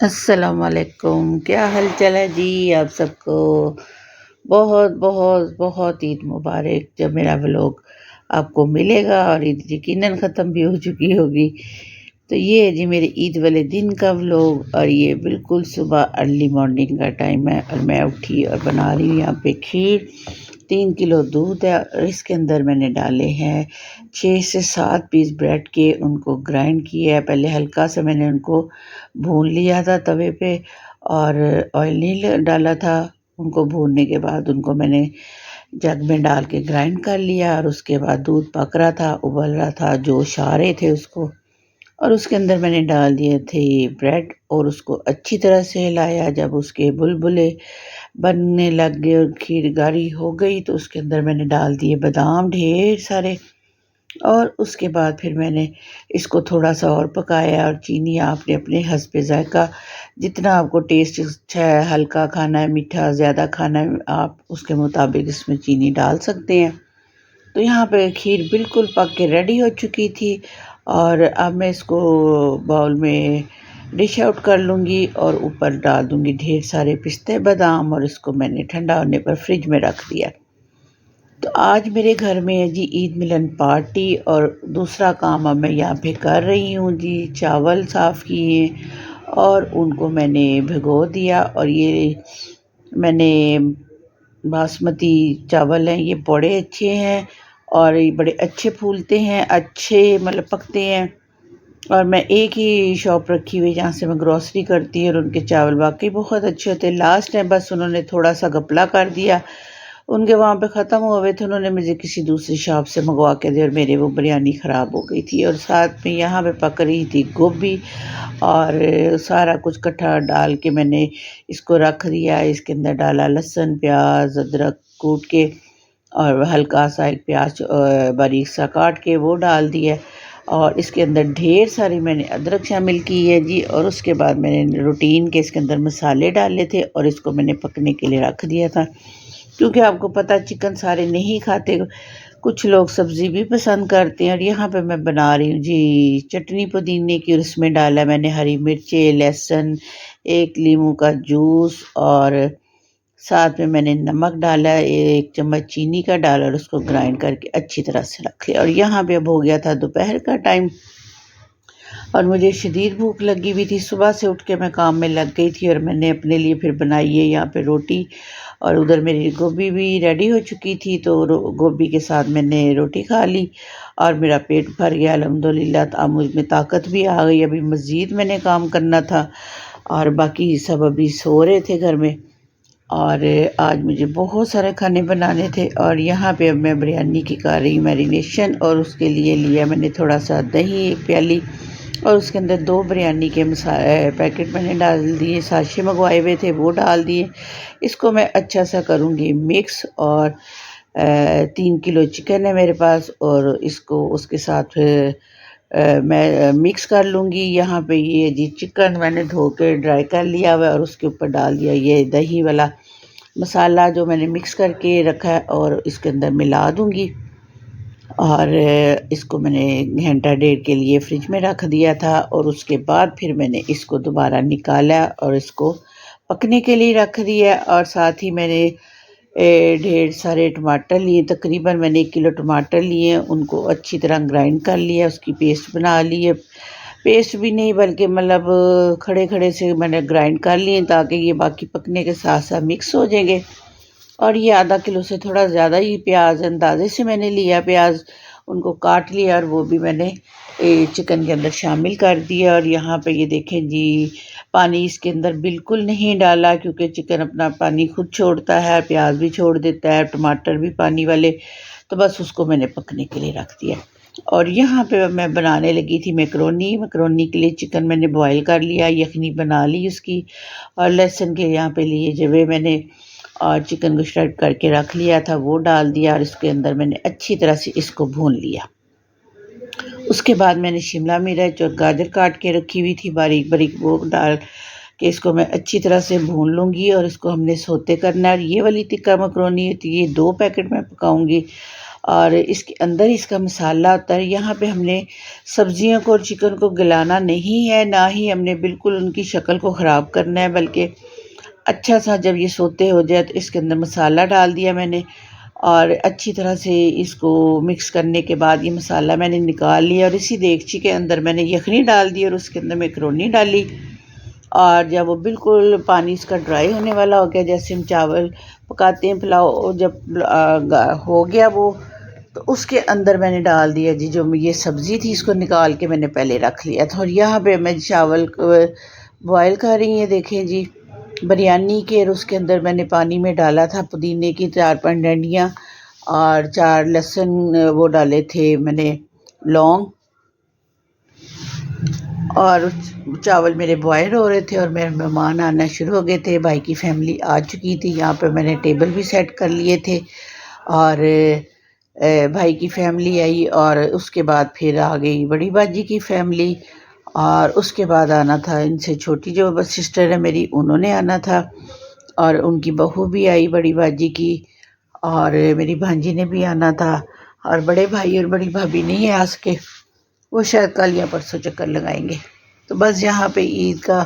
अस्सलाम वालेकुम, क्या हाल चाल है जी आप सबको? बहुत बहुत बहुत ईद मुबारक। जब मेरा व्लॉग आपको मिलेगा और ईद यकीनन ख़त्म भी हो चुकी होगी। तो ये है जी मेरे ईद वाले दिन का व्लॉग, और ये बिल्कुल सुबह अर्ली मॉर्निंग का टाइम है और मैं उठी और बना रही हूँ यहाँ पे खीर। 3 किलो दूध है और इसके अंदर मैंने डाले हैं 6 से 7 पीस ब्रेड के, उनको ग्राइंड किया है। पहले हल्का सा मैंने उनको भून लिया था तवे पे और ऑयल नहीं डाला था। उनको भूनने के बाद उनको मैंने जग में डाल के ग्राइंड कर लिया और उसके बाद दूध पक रहा था, उबल रहा था, जोश आ रहे थे उसको, और उसके अंदर मैंने डाल दिए थे ब्रेड और उसको अच्छी तरह से हिलाया। जब उसके बुलबुले बनने लग गए और खीर गाढ़ी हो गई तो उसके अंदर मैंने डाल दिए बादाम ढेर सारे, और उसके बाद फिर मैंने इसको थोड़ा-सा और पकाया। और चीनी आपने अपने हस्ब ज़ायक़ा, जितना आपको टेस्ट अच्छा है, हल्का खाना है, मीठा ज़्यादा खाना है, आप उसके मुताबिक इसमें चीनी डाल सकते हैं। तो यहाँ पे खीर बिल्कुल पक के रेडी हो चुकी थी और अब मैं इसको बाउल में डिश आउट कर लूँगी और ऊपर डाल दूँगी ढेर सारे पिस्ते बादाम, और इसको मैंने ठंडा होने पर फ्रिज में रख दिया। तो आज मेरे घर में है जी ईद मिलन पार्टी, और दूसरा काम अब मैं यहाँ पे कर रही हूँ जी, चावल साफ़ किए और उनको मैंने भिगो दिया। और ये मैंने बासमती चावल हैं, ये बड़े अच्छे हैं और ये बड़े अच्छे फूलते हैं, अच्छे मतलब पकते हैं। और मैं एक ही शॉप रखी हुई है जहाँ से मैं ग्रॉसरी करती हूँ और उनके चावल वाक़ई बहुत अच्छे होते हैं। लास्ट टाइम बस उन्होंने थोड़ा-सा घपला कर दिया, उनके वहाँ पे ख़त्म हुए थे, उन्होंने मुझे किसी दूसरी शॉप से मँगवा के दी और मेरे वो बिरयानी ख़राब हो गई थी। और साथ में यहाँ पे पक रही थी गोभी, और सारा कुछ इकट्ठा डाल के मैंने इसको रख दिया। इसके अंदर डाला लहसुन, प्याज़, अदरक कूट के और हल्का-सा एक प्याज़ बारीक सा काट के वो डाल दिया, और इसके अंदर ढेर सारी मैंने अदरक शामिल की है जी। और उसके बाद मैंने रूटीन के इसके अंदर मसाले डाले थे और इसको मैंने पकने के लिए रख दिया था, क्योंकि आपको पता है चिकन सारे नहीं खाते, कुछ लोग सब्ज़ी भी पसंद करते हैं। और यहाँ पे मैं बना रही हूँ जी चटनी पुदीने की, और इसमें डाला मैंने हरी मिर्चें, लहसुन, 1 लीमू का जूस, और साथ में मैंने नमक डाला, 1 चम्मच चीनी का डाला और उसको ग्राइंड करके अच्छी तरह से रख लिया। और यहाँ पे अब हो गया था दोपहर का टाइम और मुझे शदीद भूख लगी हुई थी। सुबह से उठ के मैं काम में लग गई थी और मैंने अपने लिए फिर बनाई है यहाँ पे रोटी, और उधर मेरी गोभी भी रेडी हो चुकी थी, तो गोभी के साथ मैंने रोटी खा ली और मेरा पेट भर गया अल्हम्दुलिल्लाह। तो अब मुझ में ताकत भी आ गई, अभी मज़ीद मैंने काम करना था और बाकी सब अभी सो रहे थे घर में। और आज मुझे बहुत सारे खाने बनाने थे, और यहाँ पे अब मैं बिरयानी की कर रही मैरिनेशन, और उसके लिए लिया मैंने थोड़ा सा दही 1 प्याली, और उसके अंदर 2 बिरयानी के पैकेट मैंने डाल दिए, साशे मंगवाए हुए थे वो डाल दिए। इसको मैं अच्छा सा करूँगी मिक्स, और 3 किलो चिकन है मेरे पास, और इसको उसके साथ फिर मैं मिक्स कर लूँगी। यहाँ पे ये जी चिकन मैंने धो के ड्राई कर लिया हुआ है और उसके ऊपर डाल दिया ये दही वाला मसाला जो मैंने मिक्स करके रखा है, और इसके अंदर मिला दूँगी। और इसको मैंने घंटा डेढ़ के लिए फ्रिज में रख दिया था, और उसके बाद फिर मैंने इसको दोबारा निकाला और इसको पकने के लिए रख दिया। और साथ ही मैंने ढेर सारे टमाटर लिए, तकरीबन मैंने 1 किलो टमाटर लिए, उनको अच्छी तरह ग्राइंड कर लिया, उसकी पेस्ट बना ली है। पेस्ट भी नहीं बल्कि मतलब खड़े-खड़े से मैंने ग्राइंड कर लिए ताकि ये बाकी पकने के साथ-साथ मिक्स हो जाएँगे। और ये आधा किलो से थोड़ा ज़्यादा ही प्याज अंदाज़े से मैंने लिया प्याज, उनको काट लिया और वो भी मैंने चिकन के अंदर शामिल कर दिया। और यहाँ पे ये देखें जी, पानी इसके अंदर बिल्कुल नहीं डाला क्योंकि चिकन अपना पानी खुद छोड़ता है, प्याज भी छोड़ देता है, टमाटर भी पानी वाले, तो बस उसको मैंने पकने के लिए रख दिया। और यहाँ पे मैं बनाने लगी थी मैकरोनी। मैकरोनी के लिए चिकन मैंने बॉयल कर लिया, यखनी बना ली उसकी, और लहसुन के यहाँ पे लिए जवे मैंने, और चिकन को श्रेड करके रख लिया था वो डाल दिया, और इसके अंदर मैंने अच्छी तरह से इसको भून लिया। उसके बाद मैंने शिमला मिर्च और गाजर काट के रखी हुई थी बारीक बारीक, वो डाल के इसको मैं अच्छी तरह से भून लूँगी, और इसको हमने सोते करना है। और ये वाली टिक्का मैकरोनी होती है, 2 पैकेट मैं पकाऊँगी, और इसके अंदर इसका मसाला होता है। यहाँ पे हमने सब्जियों को और चिकन को गलाना नहीं है, ना ही हमने बिल्कुल उनकी शक्ल को ख़राब करना है, बल्कि अच्छा सा जब ये सोते हो जाए तो इसके अंदर मसाला डाल दिया मैंने और अच्छी तरह से इसको मिक्स करने के बाद ये मसाला मैंने निकाल लिया और इसी देगची के अंदर मैंने यखनी डाल दी और उसके अंदर मैकरोनी डाली। और जब वो बिल्कुल पानी इसका ड्राई होने वाला हो गया, जैसे हम चावल पकाते हैं पुलाव, जब हो गया वो, तो उसके अंदर मैंने डाल दिया जी जो ये सब्ज़ी थी, इसको निकाल के मैंने पहले रख लिया था। और यहाँ पे मैं चावल बॉयल कर रही है, देखें जी बिरयानी के। और उसके अंदर मैंने पानी में डाला था पुदीने की 4-5 डंडियाँ और 4 लहसुन वो डाले थे मैंने, लौंग। और चावल मेरे बॉयल हो रहे थे और मेरे मेहमान आना शुरू हो गए थे, भाई की फैमिली आ चुकी थी। यहाँ पे मैंने टेबल भी सेट कर लिए थे और भाई की फैमिली आई और उसके बाद फिर आ गई बड़ी बाजी की फैमिली। और उसके बाद आना था इनसे छोटी जो बस सिस्टर है मेरी, उन्होंने आना था और उनकी बहू भी आई बड़ी बाजी की, और मेरी भांजी ने भी आना था। और बड़े भाई और बड़ी भाभी नहीं आ सके, वो शायद कल या परसों चक्कर लगाएंगे। तो बस यहाँ पे ईद का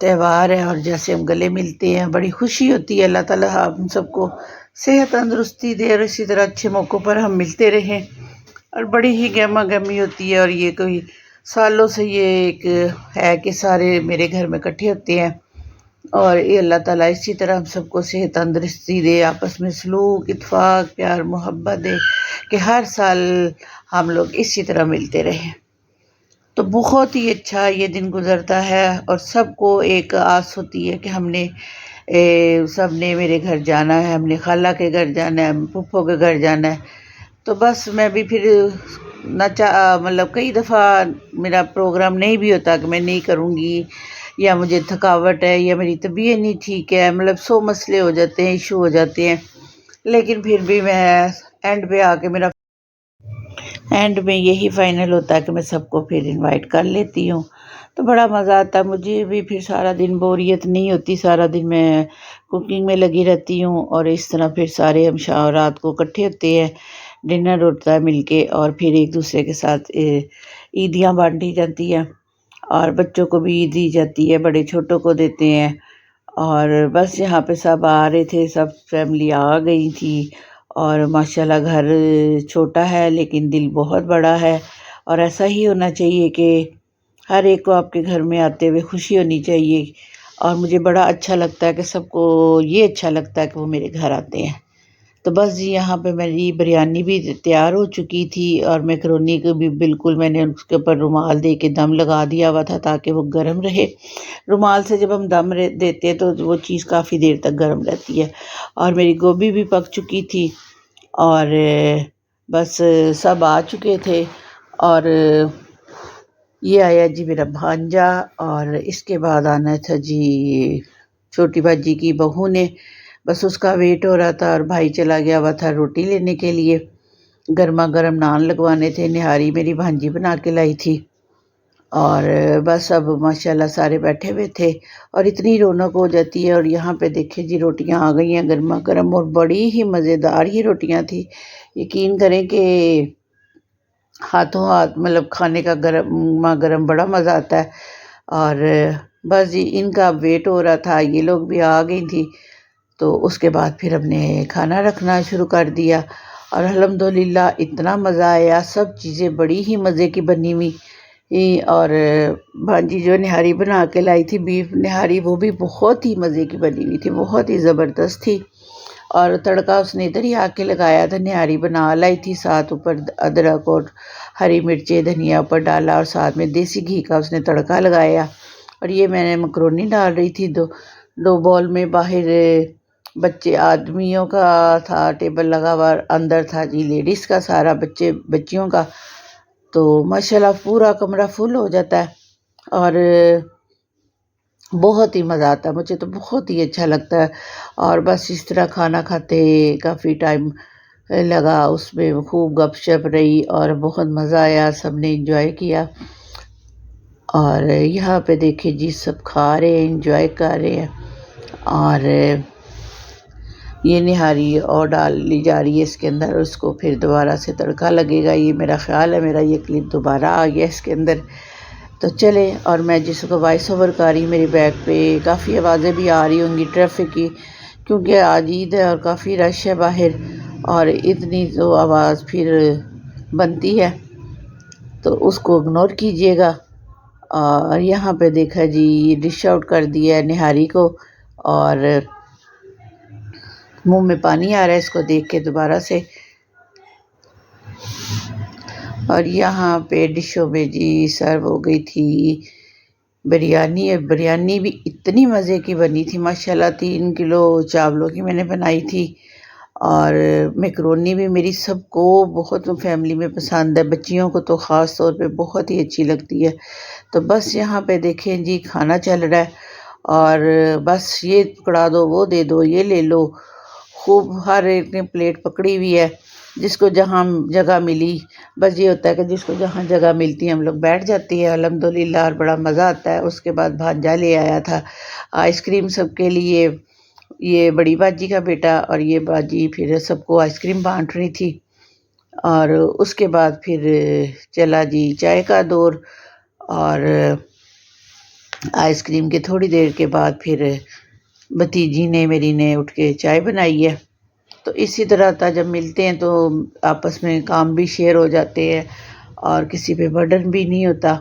त्यौहार है और जैसे हम गले मिलते हैं बड़ी खुशी होती है। अल्लाह ताला हम सबको सेहत तंदुरुस्ती दे और इसी तरह अच्छे मौक़ों पर हम मिलते रहें। और बड़ी ही गहमा गहमी होती है और ये कोई सालों से ये एक है कि सारे मेरे घर में इकट्ठे होते हैं और ये अल्लाह ताला इसी तरह हम सबको सेहत तंदुरुस्ती दे, आपस में सलूक, इत्फाक, प्यार, मोहब्बत दे कि हर साल हम लोग इसी तरह मिलते रहें। तो बहुत ही अच्छा ये दिन गुज़रता है और सबको एक आस होती है कि हमने सब ने मेरे घर जाना है, हमने खाला के घर जाना है, फूफो के घर जाना है। तो बस मैं भी फिर मतलब कई दफ़ा मेरा प्रोग्राम नहीं भी होता कि मैं नहीं करूँगी, या मुझे थकावट है, या मेरी तबीयत नहीं ठीक है, मतलब 100 मसले हो जाते हैं, इशू हो जाते हैं। लेकिन फिर भी मैं एंड पे आके मेरा एंड में यही फाइनल होता है कि मैं सबको फिर इनवाइट कर लेती हूँ। तो बड़ा मज़ा आता है मुझे भी, फिर सारा दिन बोरियत नहीं होती, सारा दिन मैं कुकिंग में लगी रहती हूँ और इस तरह फिर सारे हम रात को इकट्ठे होते हैं, डिनर होता है मिलके और फिर एक दूसरे के साथ ईदियाँ बांटी जाती हैं और बच्चों को भी ईद दी जाती है, बड़े छोटों को देते हैं। और बस यहाँ पे सब आ रहे थे, सब फैमिली आ गई थी और माशाल्लाह घर छोटा है लेकिन दिल बहुत बड़ा है। और ऐसा ही होना चाहिए कि हर एक को आपके घर में आते हुए खुशी होनी चाहिए। और मुझे बड़ा अच्छा लगता है कि सबको ये अच्छा लगता है कि वो मेरे घर आते हैं। तो बस जी यहाँ पे मेरी बिरयानी भी तैयार हो चुकी थी और मैकरोनी को भी बिल्कुल मैंने उसके ऊपर रुमाल दे के दम लगा दिया हुआ था ताकि वो गर्म रहे। रुमाल से जब हम दम देते हैं तो वो चीज़ काफ़ी देर तक गर्म रहती है। और मेरी गोभी भी पक चुकी थी और बस सब आ चुके थे। और ये आया जी मेरा भांजा और इसके बाद आना था जी छोटी बाजी की बहू ने, बस उसका वेट हो रहा था। और भाई चला गया हुआ था रोटी लेने के लिए, गर्मा गर्म नान लगवाने थे, निहारी मेरी भांजी बना के लाई थी। और बस अब माशाल्लाह सारे बैठे हुए थे और इतनी रौनक हो जाती है। और यहाँ पे देखिए जी रोटियाँ आ गई हैं गर्मा गर्म और बड़ी ही मज़ेदार ही रोटियाँ थी। यकीन करें कि हाथों हाथ मतलब खाने का गर्मा गर्म बड़ा मज़ा आता है। और बस जी इनका वेट हो रहा था, ये लोग भी आ गई थी, तो उसके बाद फिर हमने खाना रखना शुरू कर दिया और अल्हम्दुलिल्लाह इतना मज़ा आया, सब चीज़ें बड़ी ही मज़े की बनी हुई। और भांजी जो निहारी बना के लाई थी बीफ निहारी, वो भी बहुत ही मज़े की बनी हुई थी, बहुत ही ज़बरदस्त थी। और तड़का उसने इधर ही आके लगाया था, निहारी बना लाई थी, साथ ऊपर अदरक और हरी मिर्चें धनिया ऊपर डाला और साथ में देसी घी का उसने तड़का लगाया। और ये मैंने मकरोनी डाल रही थी दो बॉल में। बाहर बच्चे आदमियों का था टेबल लगा हुआ, अंदर था जी लेडीज़ का सारा बच्चियों का। तो माशाल्लाह पूरा कमरा फुल हो जाता है और बहुत ही मज़ा आता है, मुझे तो बहुत ही अच्छा लगता है। और बस इस तरह खाना खाते काफ़ी टाइम लगा, उसमें खूब गपशप रही और बहुत मज़ा आया, सबने एंजॉय किया। और यहाँ पे देखिए जी सब खा रहे हैं, एंजॉय कर रहे हैं। और ये निहारी और डाल ली जा रही है इसके अंदर, उसको फिर दोबारा से तड़का लगेगा। ये मेरा ख़्याल है, मेरा ये क्लिप दोबारा आ गया इसके अंदर। तो चले, और मैं जिसको वॉइस ओवर कर रही हूँ, मेरी बैक पे काफ़ी आवाज़ें भी आ रही होंगी ट्रैफिक की, क्योंकि आज ईद है और काफ़ी रश है बाहर, और इतनी तो आवाज़ फिर बनती है, तो उसको इग्नोर कीजिएगा। और यहाँ पे देखा जी, डिश आउट कर दिया है निहारी को, और मुंह में पानी आ रहा है इसको देख के दोबारा से। और यहाँ पे डिशों में जी सर्व हो गई थी बिरयानी। बिरयानी भी इतनी मज़े की बनी थी माशाल्लाह। 3 किलो चावलों की मैंने बनाई थी, और मैकरोनी भी मेरी सबको बहुत फैमिली में पसंद है, बच्चियों को तो ख़ास तौर पे बहुत ही अच्छी लगती है। तो बस यहाँ पे देखें जी, खाना चल रहा है, और बस ये पकड़ा दो, वो दे दो, ये ले लो, खूब हर एक ने प्लेट पकड़ी हुई है, जिसको जहाँ जगह मिली। बस ये होता है कि जिसको जहाँ जगह मिलती है हम लोग बैठ जाती है अल्हम्दुलिल्लाह, और बड़ा मज़ा आता है। उसके बाद भांजा ले आया था आइसक्रीम सबके लिए, ये बड़ी बाजी का बेटा, और ये बाजी फिर सबको आइसक्रीम बांट रही थी। और उसके बाद फिर चला जी चाय का दौर, और आइसक्रीम के थोड़ी देर के बाद फिर भतीजी ने मेरी ने उठ के चाय बनाई है। तो इसी तरह था, जब मिलते हैं तो आपस में काम भी शेयर हो जाते हैं, और किसी पे बर्डन भी नहीं होता।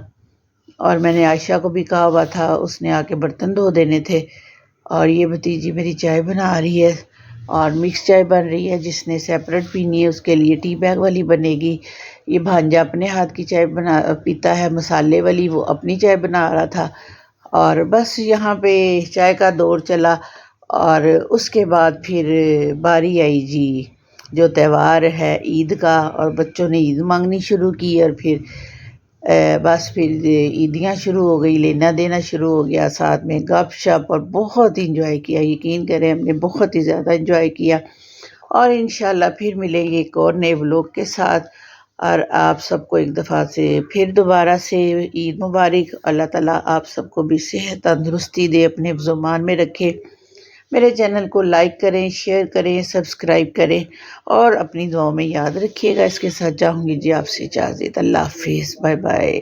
और मैंने आयशा को भी कहा हुआ था, उसने आके बर्तन धो देने थे। और ये भतीजी मेरी चाय बना रही है, और मिक्स चाय बन रही है, जिसने सेपरेट पीनी है उसके लिए टी बैग वाली बनेगी। ये भांजा अपने हाथ की चाय बना पीता है मसाले वाली, वो अपनी चाय बना रहा था। और बस यहाँ पे चाय का दौर चला, और उसके बाद फिर बारी आई जी जो त्यौहार है ईद का, और बच्चों ने ईद मांगनी शुरू की, और फिर बस फिर ईदियाँ शुरू हो गई, लेना देना शुरू हो गया, साथ में गपशप, और बहुत इंजॉय किया। यकीन करें, हमने बहुत ही ज़्यादा इंजॉय किया। और इंशाल्लाह फिर मिलेंगे एक और नए व्लॉग के साथ। और आप सबको एक दफ़ा से फिर दोबारा से ईद मुबारक। अल्लाह ताला आप सबको भी सेहत तंदुरुस्ती दे, अपने ज़ुबान में रखे। मेरे चैनल को लाइक करें, शेयर करें, सब्सक्राइब करें, और अपनी दुआओं में याद रखिएगा। इसके साथ चाहूँगी जी आपसे इजाज़त। अल्लाह हाफ़िज़, बाय बाय।